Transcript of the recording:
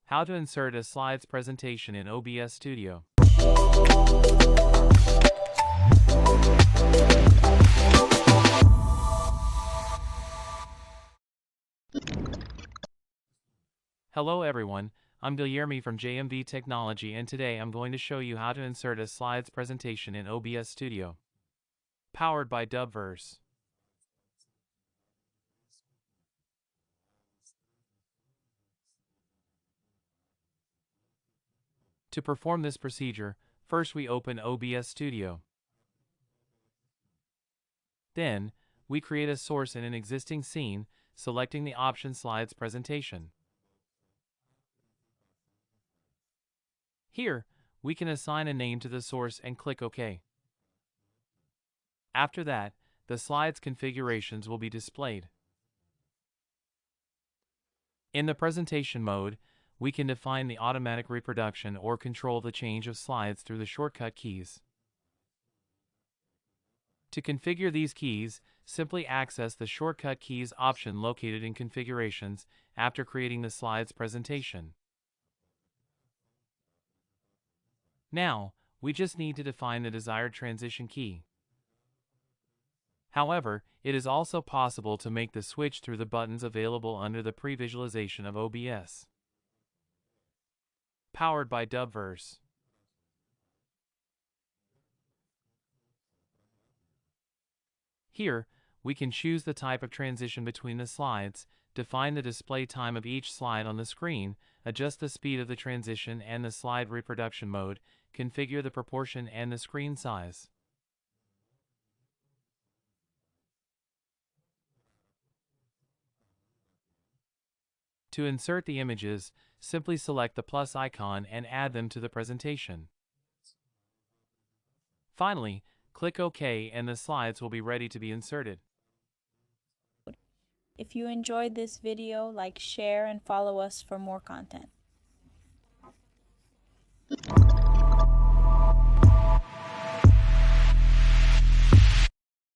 How to insert a slides presentation in OBS Studio. Hello everyone, I'm Guilherme from JMV Technology, and today I'm going to show you how to insert a slides presentation in OBS Studio. Powered by Dubverse. To perform this procedure, first we open OBS Studio. Then, we create a source in an existing scene, selecting the option Slides Presentation. Here, we can assign a name to the source and click OK. After that, the slides configurations will be displayed. In the presentation mode, we can define the automatic reproduction or control the change of slides through the shortcut keys. To configure these keys, simply access the Shortcut Keys option located in Configurations after creating the slides presentation. Now, we just need to define the desired transition key. However, it is also possible to make the switch through the buttons available under the pre-visualization of OBS. Powered by Dubverse. Here, we can choose the type of transition between the slides, define the display time of each slide on the screen, adjust the speed of the transition and the slide reproduction mode, configure the proportion and the screen size. To insert the images, simply select the plus icon and add them to the presentation. Finally, click OK and the slides will be ready to be inserted. If you enjoyed this video, like, share, and follow us for more content.